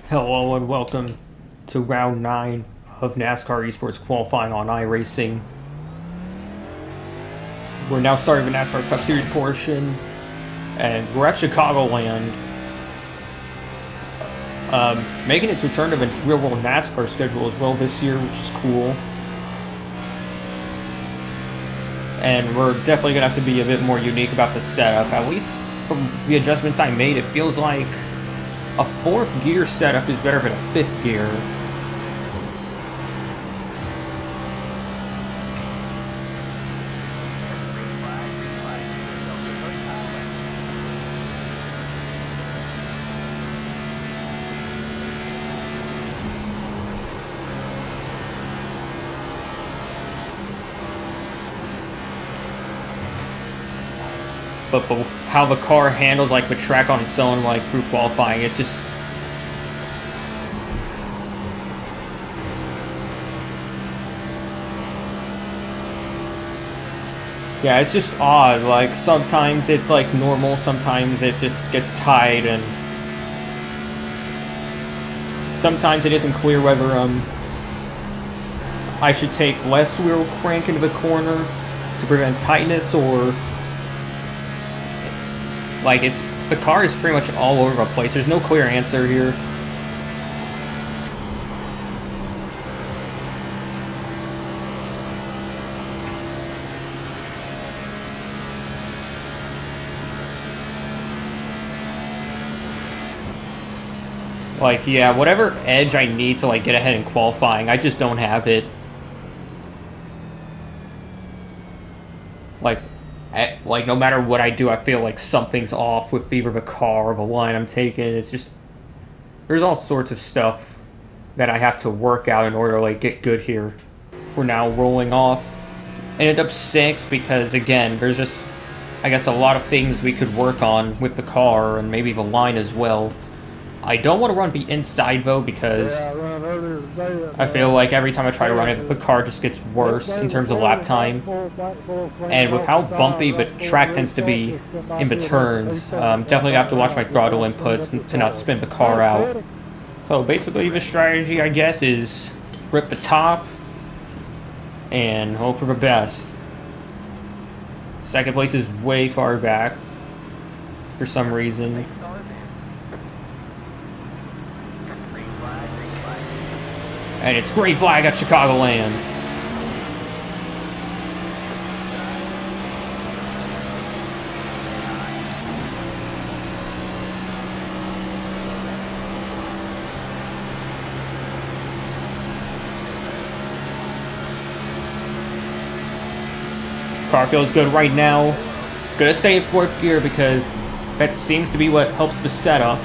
Hello and welcome to round 9 of NASCAR Esports qualifying on iRacing. We're now starting the NASCAR Cup Series portion, and we're at Chicagoland. Making its return to the real-world NASCAR schedule as well this year, which is cool. And we're definitely going to have to be a bit more unique about the setup. At least from the adjustments I made, it feels like a 4th gear setup is better than a 5th gear. But how the car handles like the track on its own, like through qualifying, it just yeah, it's just odd. Like sometimes it's like normal, sometimes it just gets tight, and sometimes it isn't clear whether I should take less wheel crank into the corner to prevent tightness, or like the car is pretty much all over the place. There's no clear answer here. Like, yeah, whatever edge I need to like get ahead in qualifying, I just don't have it. Like no matter what I do, I feel like something's off with either the car or the line I'm taking. It's just there's all sorts of stuff that I have to work out in order to like get good here. We're now rolling off. Ended up 6th because again, there's just I guess a lot of things we could work on with the car and maybe the line as well. I don't want to run the inside though because I feel like every time I try to run it, the car just gets worse in terms of lap time. And with how bumpy the track tends to be in the turns, definitely have to watch my throttle inputs to not spin the car out. So basically the strategy, I guess, is rip the top and hope for the best. 2nd place is way far back for some reason. And it's green flag at Chicagoland. Car feels good right now. Gonna stay in 4th gear because that seems to be what helps the setup.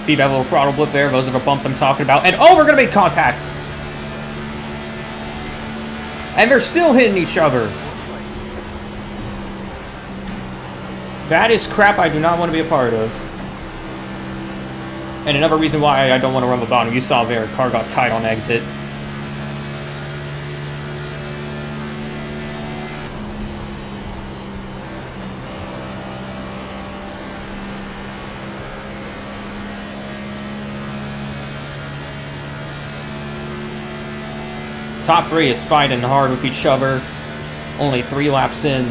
See that little throttle blip there? Those are the bumps I'm talking about. And oh, we're gonna make contact! And they're still hitting each other. That is crap I do not want to be a part of. And another reason why I don't want to run the bottom. You saw there, car got tight on exit. Top 3 is fighting hard with each other. Only 3 laps in.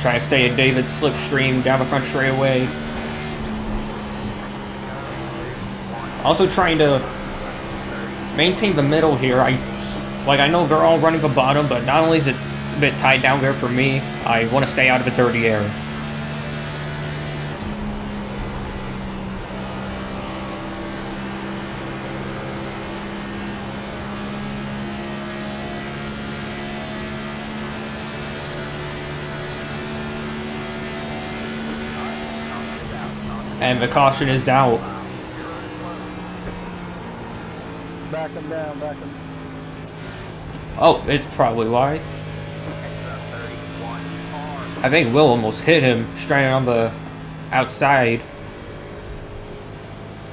Trying to stay in David's slipstream down the front straightaway. Also trying to maintain the middle here. I know they're all running the bottom, but not only is it a bit tight down there for me, I want to stay out of the dirty air. And the caution is out. back him down, back him. Oh, it's probably why. I think Will almost hit him straight on the outside.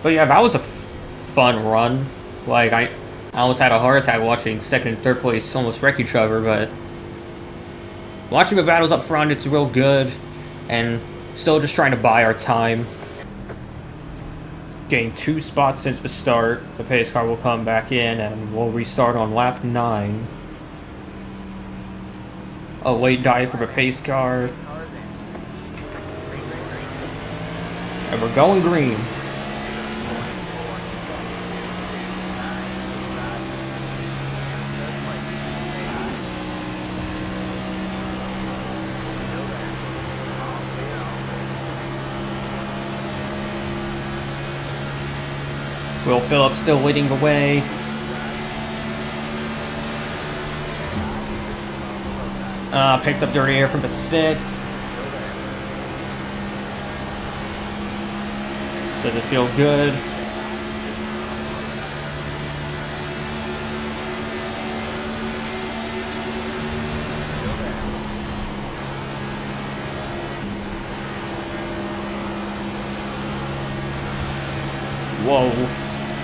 But yeah, that was a fun run. Like, I almost had a heart attack watching second and third place almost wreck each other, but watching the battles up front, it's real good. And still just trying to buy our time. Gained 2 spots since the start. The pace car will come back in and we'll restart on lap 9. A late dive for the pace car. And we're going green. Will Phillips still leading the way. Picked up dirty air from the 6. Does it feel good? Whoa.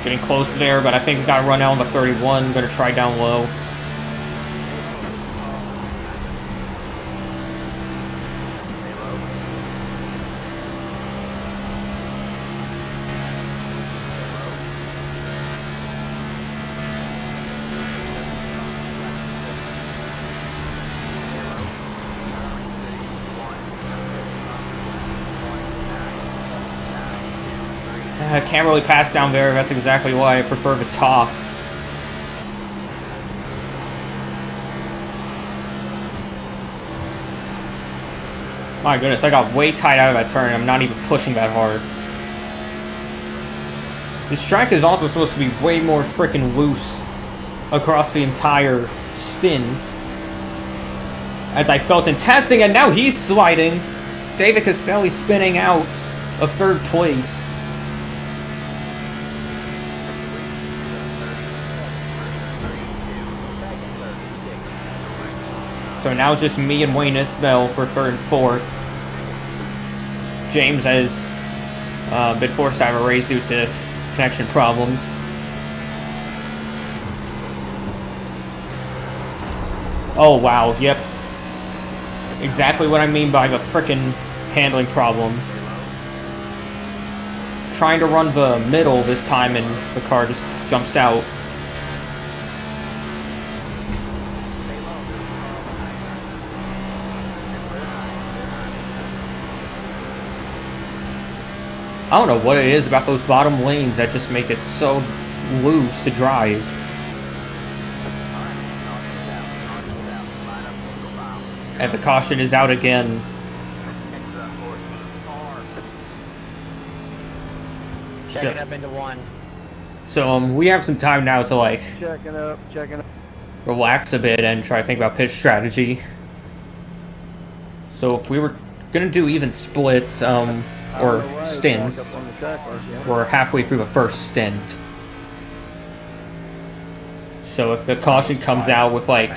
Getting close there, but I think we got to run out on the 31. Gonna try down low. I can't really pass down there. That's exactly why I prefer the top. My goodness, I got way tight out of that turn. I'm not even pushing that hard. This track is also supposed to be way more freaking loose across the entire stint, as I felt in testing, and now he's sliding. David Castelli spinning out of 3rd place. So now it's just me and Wayne Isbell for 3rd and 4th. James has been forced out of a race due to connection problems. Oh wow, yep. Exactly what I mean by the frickin' handling problems. Trying to run the middle this time and the car just jumps out. I don't know what it is about those bottom lanes that just make it so loose to drive. And the caution is out again. Checking up into 1. So we have some time now to like Checking up. relax a bit and try to think about pitch strategy. So if we were gonna do even splits, or stints, we're halfway through the first stint. So if the caution comes out with like,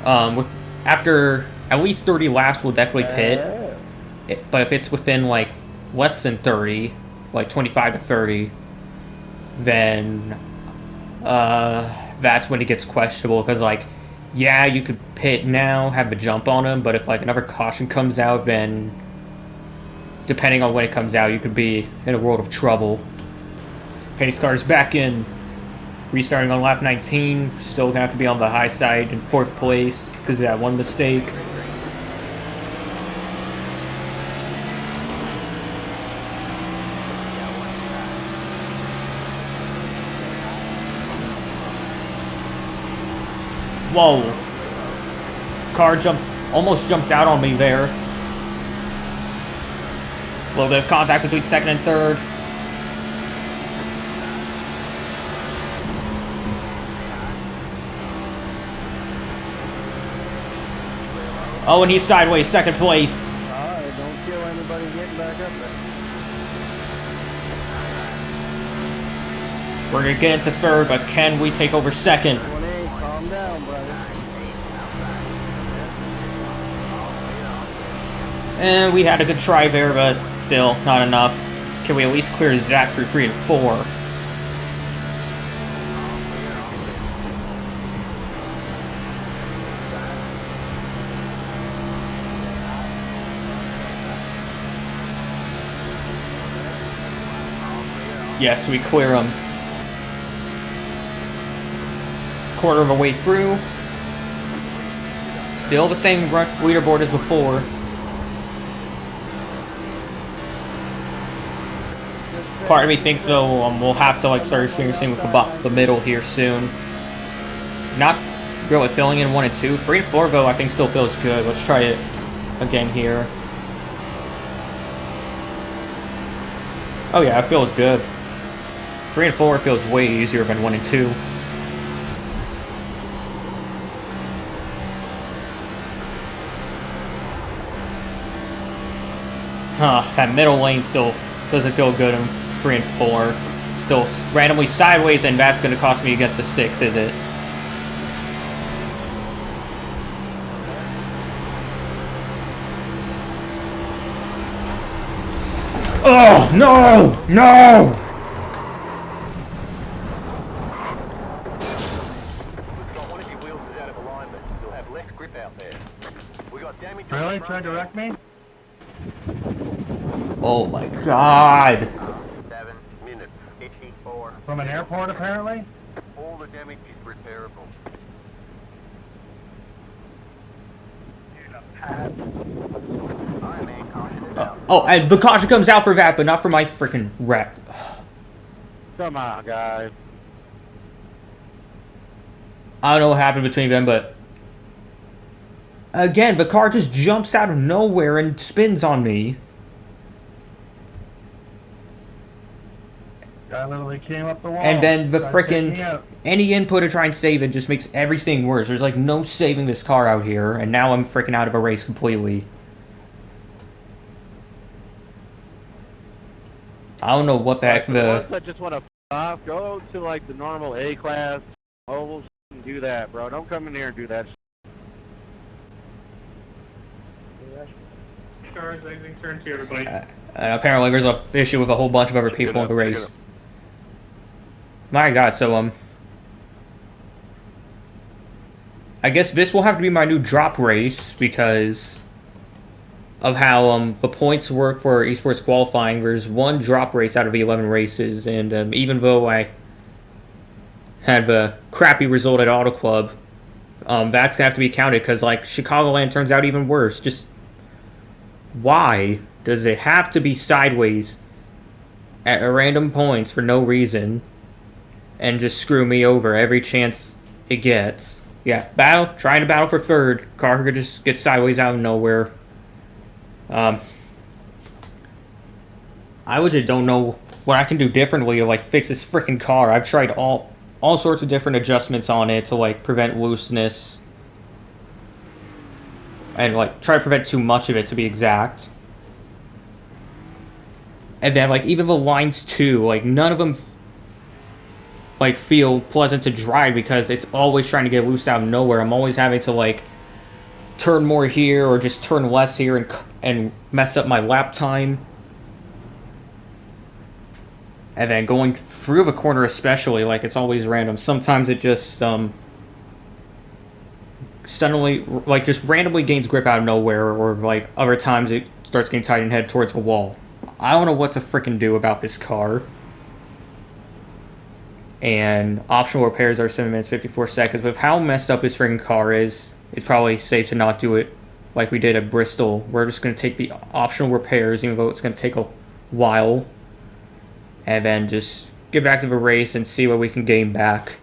after at least 30 laps, we'll definitely pit. But if it's within like less than 30, like 25 to 30, then that's when it gets questionable. Because like, yeah, you could pit now, have a jump on him, but if like another caution comes out, then depending on when it comes out, you could be in a world of trouble. Pace car's back in. Restarting on lap 19. Still gonna have to be on the high side in 4th place because of that one mistake. Whoa. Car almost jumped out on me there. A little bit of contact between 2nd and 3rd. Oh, and he's sideways, 2nd place. Alright, don't kill anybody getting back up there. We're gonna get into third, but can we take over second? 28, calm down, brother. And we had a good try there, but still not enough. Can we at least clear Zach through 3 and 4? Yes, we clear him. Quarter of a way through. Still the same leaderboard as before. Part of me thinks though we'll have to like start experiencing with the middle here soon. Not really filling in 1 and 2. 3 and 4 though I think still feels good. Let's try it again here. Oh yeah, it feels good. 3 and 4 feels way easier than 1 and 2. Huh, that middle lane still doesn't feel good in 3 and 4. Still randomly sideways, and that's going to cost me against the 6, is it? Oh, no! No! Really? Trying to wreck me? Oh my god! 7 minutes, 84. From an airport, apparently? All the damage is repairable. Alright, man, caution is out. Oh, and the caution comes out for that, but not for my freaking wreck. Come on, guys. I don't know what happened between them, but... Again, the car just jumps out of nowhere and spins on me. I literally came up the wall. And then the Tried to take me frickin' out. any input to try and save it just makes everything worse. There's like no saving this car out here, and now I'm freaking out of a race completely. I don't know what the heck The the... ones that just want to off, go to like the normal A class ovals and do that, bro. Don't come in here and do that. And apparently there's a issue with a whole bunch of other people in the race. My god, so I guess this will have to be my new drop race because of how the points work for esports qualifying. There's one drop race out of the 11 races, and even though I had a crappy result at Auto Club, that's gonna have to be counted because like Chicagoland turns out even worse. Just why does it have to be sideways at random points for no reason and just screw me over every chance it gets? Yeah, trying to battle for third. Car could just get sideways out of nowhere. I legit don't know what I can do differently to like fix this freaking car. I've tried all sorts of different adjustments on it to like prevent looseness and like try to prevent too much of it, to be exact. And then like even the lines too, like none of them like feel pleasant to drive because it's always trying to get loose out of nowhere. I'm always having to like turn more here or just turn less here and mess up my lap time. And then going through the corner especially, like it's always random. Sometimes it just suddenly like just randomly gains grip out of nowhere, or like other times it starts getting tight and head towards the wall. I don't know what to freaking do about this car. And optional repairs are 7 minutes 54 seconds. With how messed up this freaking car is, it's probably safe to not do it like we did at Bristol. We're just going to take the optional repairs, even though it's going to take a while. And then just get back to the race and see what we can gain back.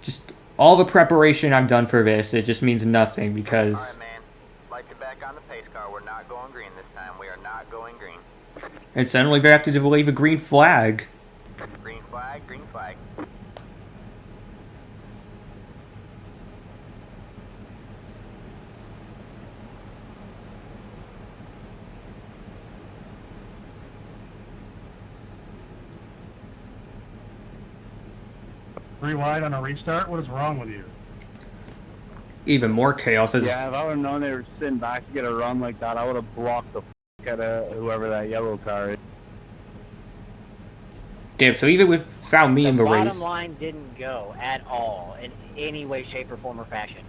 Just all the preparation I've done for this, it just means nothing because... Alright, man. Like you're back on the pace car. We're not going green this time. We are not going green. And suddenly we have to leave a green flag. Green flag, green flag. 3 wide on a restart? What is wrong with you? Even more chaos is... Yeah, if I would have known they were sitting back to get a run like that, I would have blocked the out of whoever that yellow car is. Damn, so even without me in the race... bottom line didn't go at all in any way, shape, or form or fashion.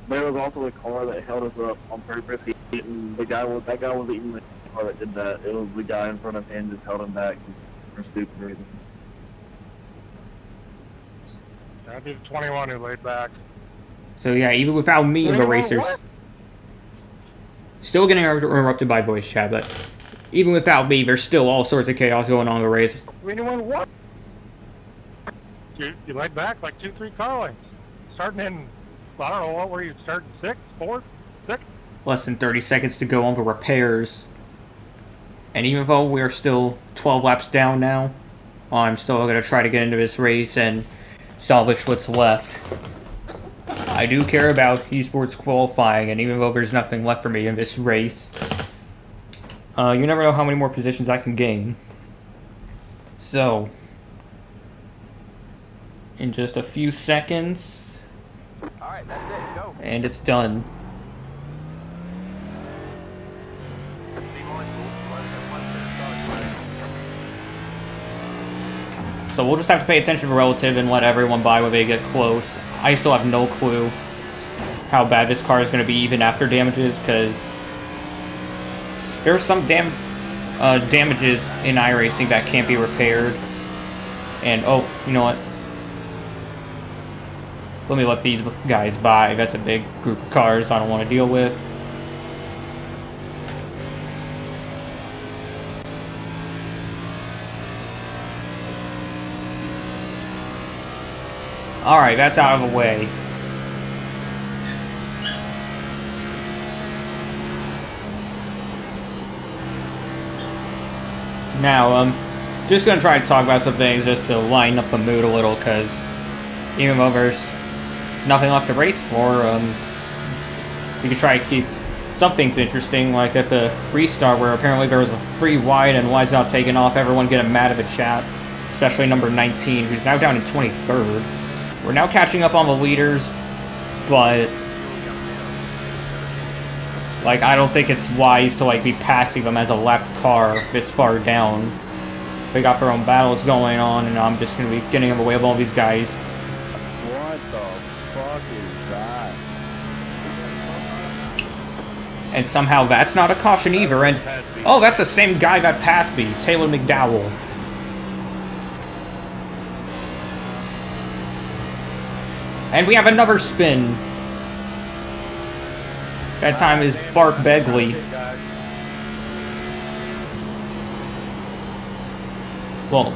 There was also a car that held us up on purpose. That guy wasn't even the car that did that. It was the guy in front of him just held him back for stupid reasons. That'd be the 21 who laid back. So yeah, even without me in the racers... Still getting interrupted by voice chat, but even without me, there's still all sorts of chaos going on in the race. 21 what? You laid back like 2-3 car lengths. Starting in, I don't know, what were you starting? 6th, 4th, 6th? Less than 30 seconds to go on the repairs. And even though we're still 12 laps down now, I'm still going to try to get into this race and salvage what's left. I do care about esports qualifying, and even though there's nothing left for me in this race, you never know how many more positions I can gain. So, in just a few seconds, Alright, that's it. Go. and it's done. So we'll just have to pay attention to relative and let everyone by when they get close. I still have no clue how bad this car is going to be even after damages, because there's some damages in iRacing that can't be repaired. And, oh, you know what? Let me let these guys by. That's a big group of cars I don't want to deal with. Alright, that's out of the way. Now, just gonna try to talk about some things just to lighten up the mood a little, because even though there's nothing left to race for, you can try to keep some things interesting, like at the restart where apparently there was a free wide and wide's not taken off, everyone getting mad at the chat, especially number 19, who's now down in 23rd. We're now catching up on the leaders, but like I don't think it's wise to like be passing them as a lapped car this far down. They got their own battles going on, and I'm just gonna be getting in the way of all these guys. What the fuck is that? And somehow that's not a caution either, and oh, that's the same guy that passed me, Taylor McDowell. And we have another spin. That time is Bart Begley. Well,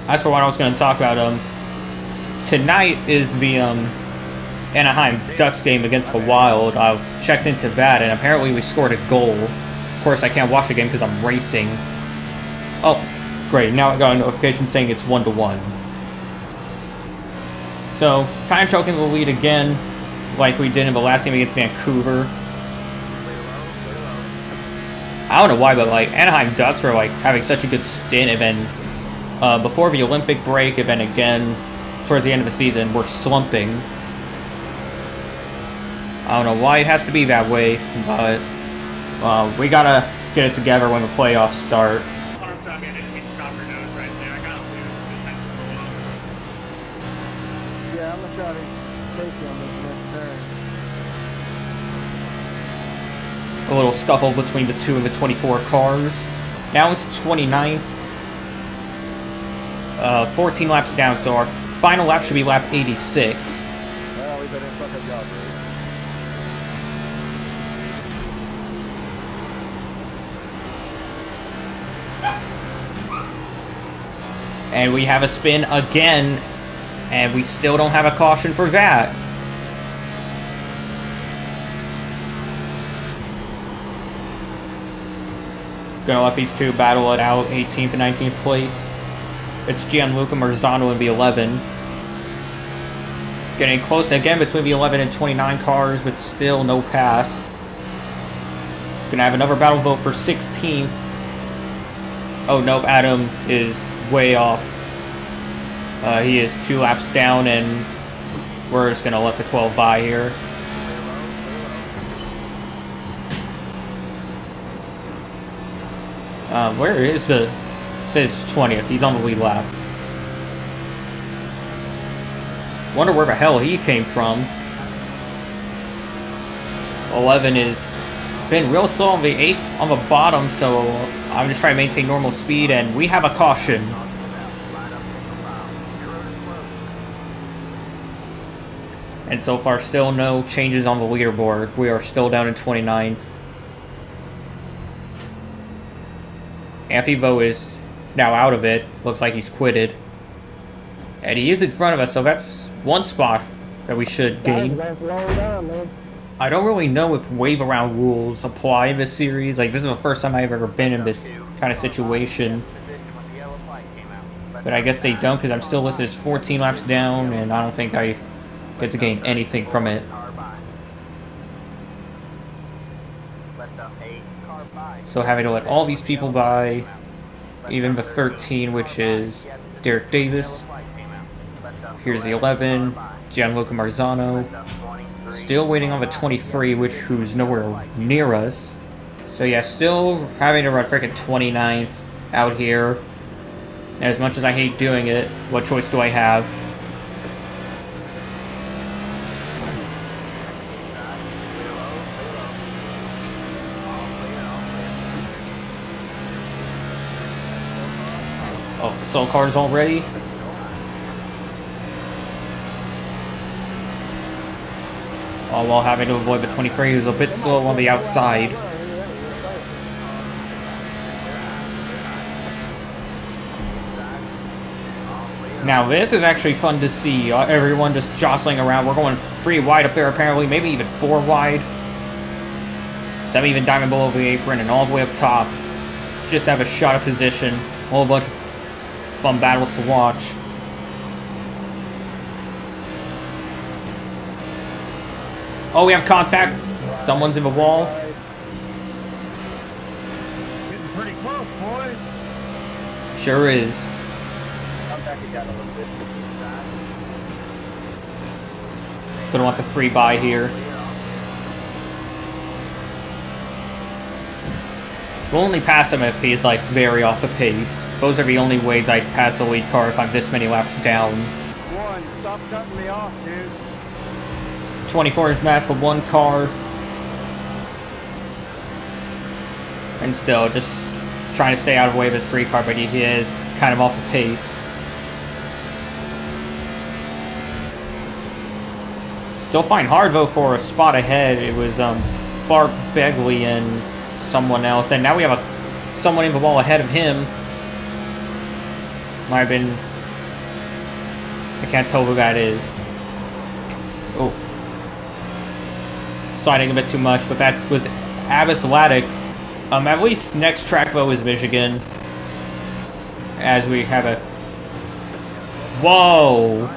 that's what I was going to talk about. Tonight is the Anaheim Ducks game against the Wild. I checked into that, and apparently we scored a goal. Of course, I can't watch the game because I'm racing. Oh, great. Now I got a notification saying it's 1-1. So, kind of choking the lead again, like we did in the last game against Vancouver. I don't know why, but like Anaheim Ducks were like having such a good stint, and then before the Olympic break, and then again towards the end of the season, we're slumping. I don't know why it has to be that way, but we gotta get it together when the playoffs start. Yeah, I'm gonna try to take you on this next turn. A little scuffle between the 2 and the 24 cars. Now it's 29th. 14 laps down, so our final lap should be lap 86. Well, we better fuck a job, dude. And we have a spin again, and we still don't have a caution for that. Gonna let these two battle it out, 18th and 19th place. It's Gianluca Marzano in the 11. Getting close again between the 11 and 29 cars, but still no pass. Gonna have another battle vote for 16th. Oh nope, Adam is way off. He is 2 laps down, and we're just gonna let the 12 by here. Where is the... It says 20th. He's on the lead lap. Wonder where the hell he came from. 11 is been real slow on the 8 on the bottom, so I'm just trying to maintain normal speed, and we have a caution. And so far, still no changes on the leaderboard. We are still down in 29th. Amphivo is now out of it. Looks like he's quitted. And he is in front of us, so that's one spot that we should gain. I don't really know if wave around rules apply in this series. Like, this is the first time I've ever been in this kind of situation. But I guess they don't, because I'm still listed as 14 laps down, and I don't think I get to gain anything from it. So having to let all these people by, even the 13, which is Derek Davis. Here's the 11, Gianluca Marzano. Still waiting on the 23, who's nowhere near us. So yeah, still having to run freaking 29th out here. And as much as I hate doing it, what choice do I have? Oh, soul cars already? All while having to avoid the 23, who's a bit slow on the outside. Now this is actually fun to see. Everyone just jostling around. We're going 3 wide up there apparently, maybe even 4 wide. 7 even diamond below the apron and all the way up top. Just have a shot of position. A whole bunch of fun battles to watch. Oh, we have contact. Someone's in the wall. Getting pretty close, boys. Sure is. Gonna want the 3 by here. We'll only pass him if he's like very off the pace. Those are the only ways I'd pass a lead car if I'm this many laps down. One, stop cutting me off, dude. 24 is mad for 1 car. And still, just trying to stay out of the way of his 3 car, but he is kind of off the pace. Still find hard though for a spot ahead. It was Bart Begley and someone else, and now we have someone in the wall ahead of him. Might have been... I can't tell who that is. Oh. Sliding a bit too much, but that was Abbas Laddick. At least next track though is Michigan. As we have a... Whoa!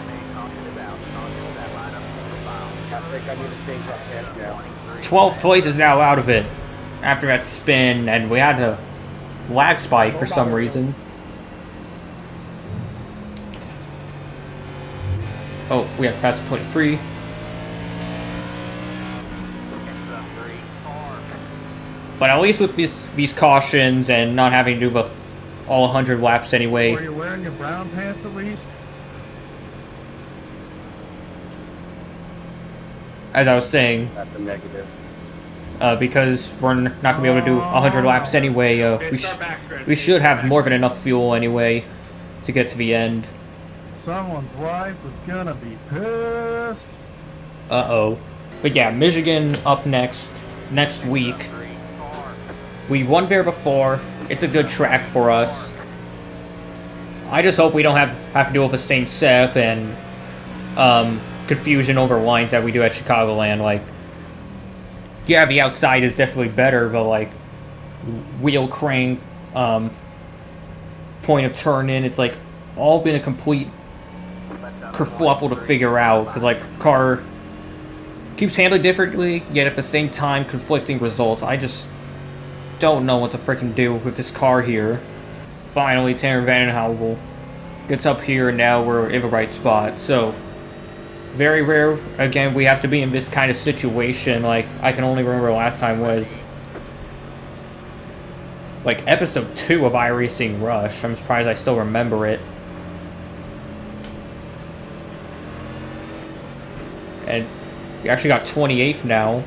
12th place is now out of it. After that spin, and we had a lag spike for some reason. Oh, we have passed 23. But at least with these cautions and not having to do all 100 laps anyway. Were you wearing your brown pants at least? As I was saying, That's a negative. because we're not going to be able to do 100 laps anyway, we should have more than enough fuel anyway to get to the end. Someone's wife is gonna be pissed. Uh-oh. But yeah, Michigan up next week. We won there before. It's a good track for us. I just hope we don't have to deal with the same setup and confusion over lines that we do at Chicagoland. Like, yeah, the outside is definitely better, but like wheel crank, point of turn in, it's like all been a complete kerfluffle to figure out, because like car keeps handling differently, yet at the same time conflicting results. I just don't know what to freaking do with this car here. Finally, Tanner Vandenheuvel gets up here, and now we're in the right spot. So, very rare. Again, we have to be in this kind of situation. Like, I can only remember last time was like episode 2 of iRacing Rush. I'm surprised I still remember it. And we actually got 28th now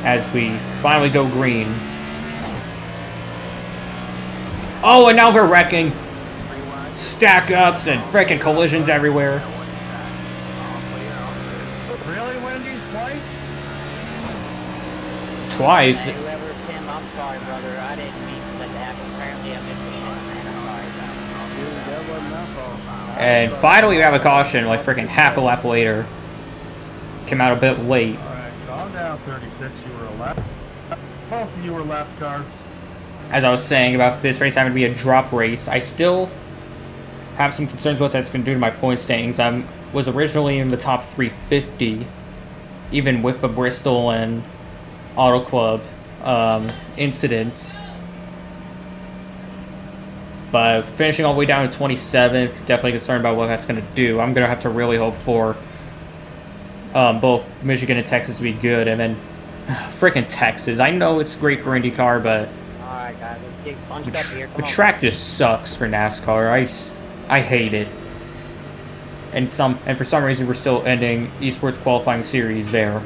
as we finally go green. Oh, and now they're wrecking. Stack-ups and frickin' collisions everywhere. Really, Wendy's twice? Twice. Hey, whoever Tim, I'm sorry, brother. I didn't mean for that to happen. Apparently, I missed the shit, man. I'm sorry, bro. Dude, that wasn't my fault. And finally we have a caution, like frickin' half a lap later. Came out a bit late. Alright, calm down, 36. You were a lap. Both of you were lap cars. As I was saying about this race having to be a drop race, I still have some concerns what that's going to do to my point standings. I was originally in the top 350, even with the Bristol and Auto Club incidents. But finishing all the way down to 27th, definitely concerned about what that's going to do. I'm going to have to really hope for both Michigan and Texas to be good, and then frickin' Texas. I know it's great for IndyCar, but Alright, guys, let's get bunched up here. the Come on. track just sucks for NASCAR. I hate it. And for some reason we're still ending Esports qualifying series there.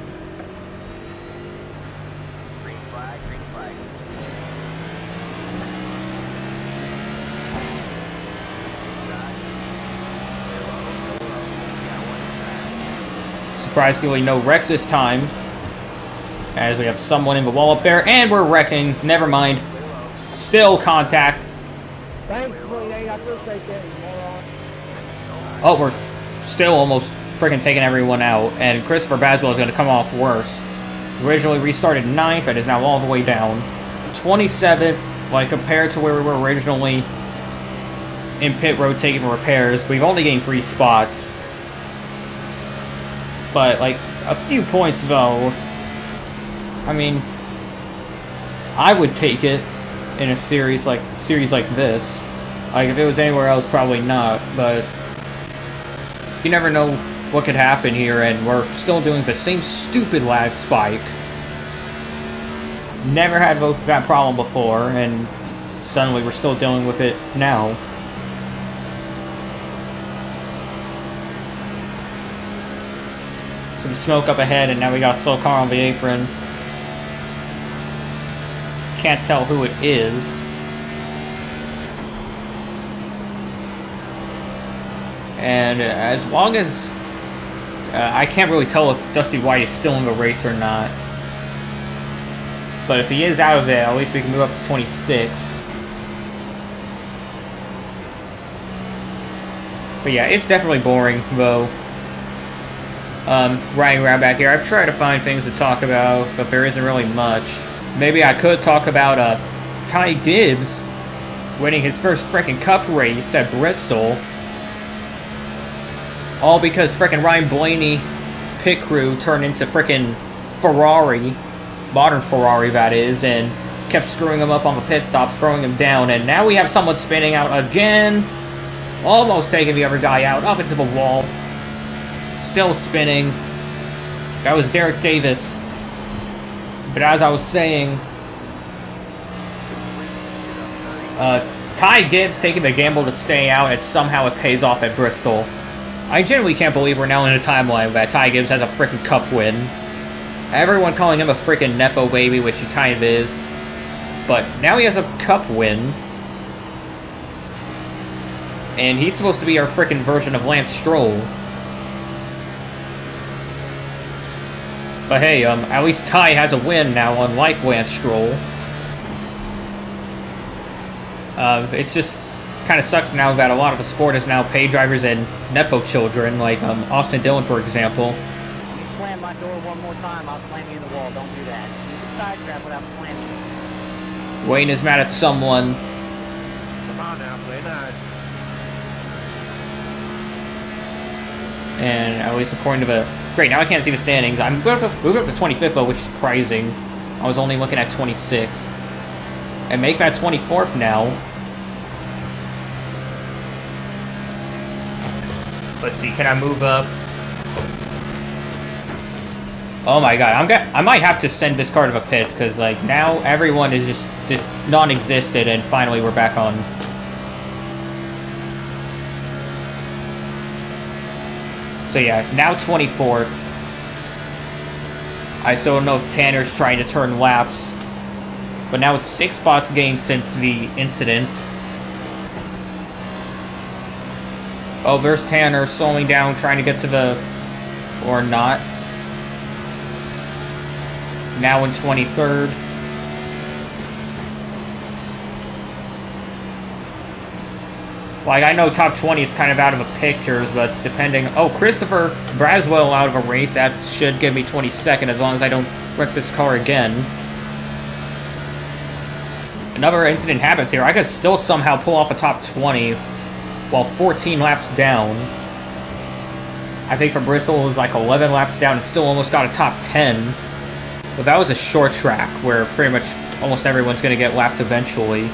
Green flag, green flag. Surprisingly, no wrecks this time, as we have someone in the wall up there, and we're wrecking. Never mind. Still contact. Thankfully, they got this right there, you moron. Oh, we're still almost freaking taking everyone out, and Christopher Baswell is going to come off worse. Originally restarted 9th, and is now all the way down. 27th, like compared to where we were originally in pit road taking repairs, we've only gained 3 spots. But, like, a few points, though, I mean, I would take it in a series like this. Like, if it was anywhere else, probably not, but you never know what could happen here, and we're still doing the same stupid lag spike. Never had that problem before, and suddenly we're still dealing with it now. Some smoke up ahead, and now we got a slow car on the apron. Can't tell who it is. And as long as I can't really tell if Dusty White is still in the race or not. But if he is out of there, at least we can move up to 26th. But yeah, it's definitely boring, though. Riding around back here. I've tried to find things to talk about, but there isn't really much. Maybe I could talk about Ty Gibbs winning his first frickin' Cup race at Bristol. All because frickin' Ryan Blaney's pit crew turned into frickin' Ferrari. Modern Ferrari, that is, and kept screwing him up on the pit stop, throwing him down, and now we have someone spinning out again. Almost taking the other guy out, up into the wall. Still spinning. That was Derek Davis. But as I was saying, Ty Gibbs taking the gamble to stay out, and somehow it pays off at Bristol. I genuinely can't believe we're now in a timeline that Ty Gibbs has a frickin' Cup win. Everyone calling him a frickin' Nepo baby, which he kind of is. But now he has a Cup win. And he's supposed to be our frickin' version of Lance Stroll. But hey, at least Ty has a win now, unlike Lance Stroll. It's just kind of sucks now that a lot of the sport is now pay drivers and Nepo children, like Austin Dillon, for example. You slam my door one more time, I'll slam you in the wall. Don't do that. You can side trap without slamming. Wayne is mad at someone. Come on now, play nice. And at least according to the... Great, now I can't see the standings. I'm moving up to 25th, though, which is surprising. I was only looking at 26th. And make that 24th now. Let's see, can I move up? Oh my god, I might have to send this car to the pits, because, like, now everyone is just non-existent, and finally we're back on. So yeah, now 24th. I still don't know if Tanner's trying to turn laps, but now it's 6 spots gained since the incident. Oh, there's Tanner slowing down, trying to get to the... or not. Now in 23rd. Like, I know top 20 is kind of out of the pictures, but depending... Oh, Christopher Braswell out of a race. That should give me 22nd as long as I don't wreck this car again. Another incident happens here. I could still somehow pull off a top 20 while 14 laps down. I think for Bristol it was like 11 laps down and still almost got a top 10. But that was a short track where pretty much almost everyone's going to get lapped eventually.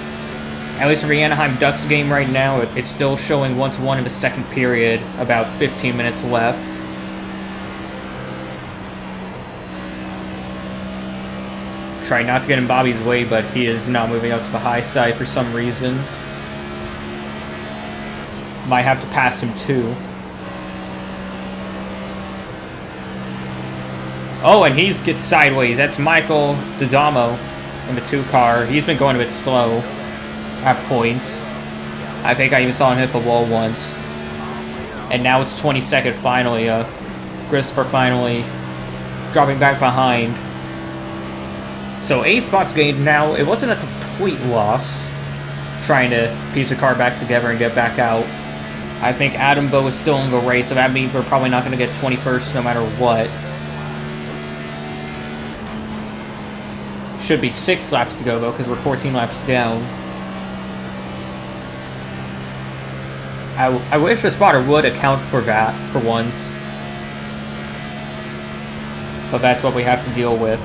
At least for the Anaheim Ducks game right now, it's still showing 1-1 in the second period, about 15 minutes left. Trying not to get in Bobby's way, but he is not moving up to the high side for some reason. Might have to pass him too. Oh, and he gets sideways. That's Michael D'Adamo in the 2 car. He's been going a bit slow at points. I think I even saw him hit the wall once. And now it's 22nd finally. Christopher finally dropping back behind. So 8 spots gained now. It wasn't a complete loss. Trying to piece the car back together and get back out. I think Adam, though, is still in the race, so that means we're probably not going to get 21st no matter what. Should be 6 laps to go, though, because we're 14 laps down. I wish the spotter would account for that for once. But that's what we have to deal with.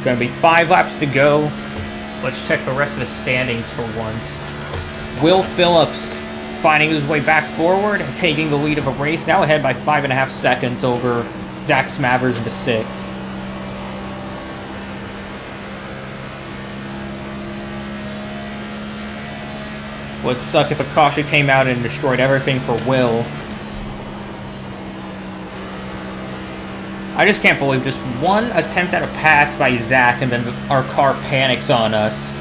Gonna be 5 laps to go. Let's check the rest of the standings for once. Will Phillips finding his way back forward and taking the lead of a race. Now ahead by 5.5 seconds over Zach Smathers into 6th. Would suck if a caution came out and destroyed everything for Will. I just can't believe just one attempt at a pass by Zach and then our car panics on us.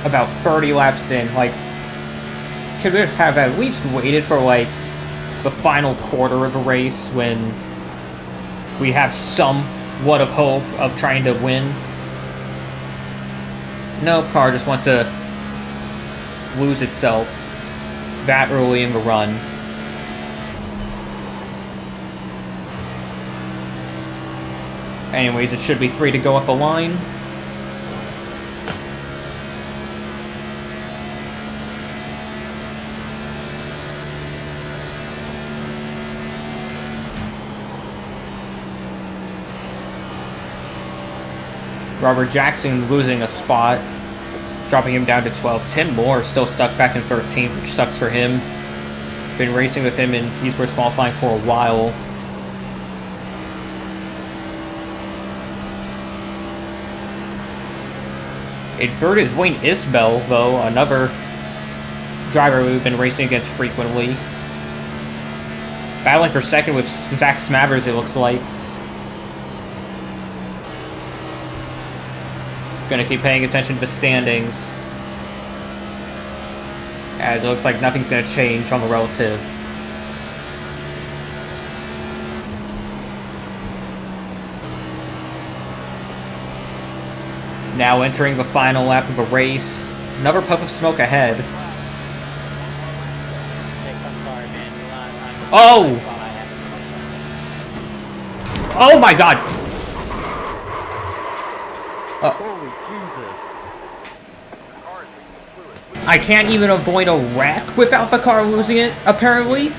About 30 laps in. Like, could we have at least waited for, like, the final quarter of the race when we have somewhat of hope of trying to win? No, car just wants to lose itself that early in the run. Anyways, it should be 3 to go up the line. Robert Jackson losing a spot, dropping him down to 12. Tim Moore still stuck back in 13th, which sucks for him. Been racing with him in Esports qualifying for a while. In third is Wayne Isbell, though, another driver we've been racing against frequently. Battling for second with Zach Smathers, it looks like. Gonna keep paying attention to the standings. And it looks like nothing's gonna change on the relative. Now entering the final lap of the race. Another puff of smoke ahead. Oh! Oh my god! Holy Jesus. I can't even avoid a wreck without the car losing it, apparently.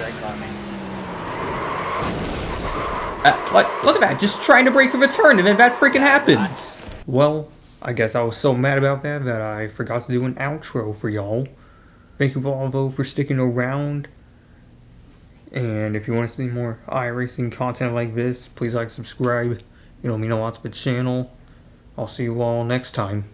Look at that, just trying to break through a turn and then that freaking happens. Well, I guess I was so mad about that I forgot to do an outro for y'all. Thank you all though for sticking around. And if you want to see more iRacing content like this, please like, subscribe. It'll mean a lot to the channel. I'll see you all next time.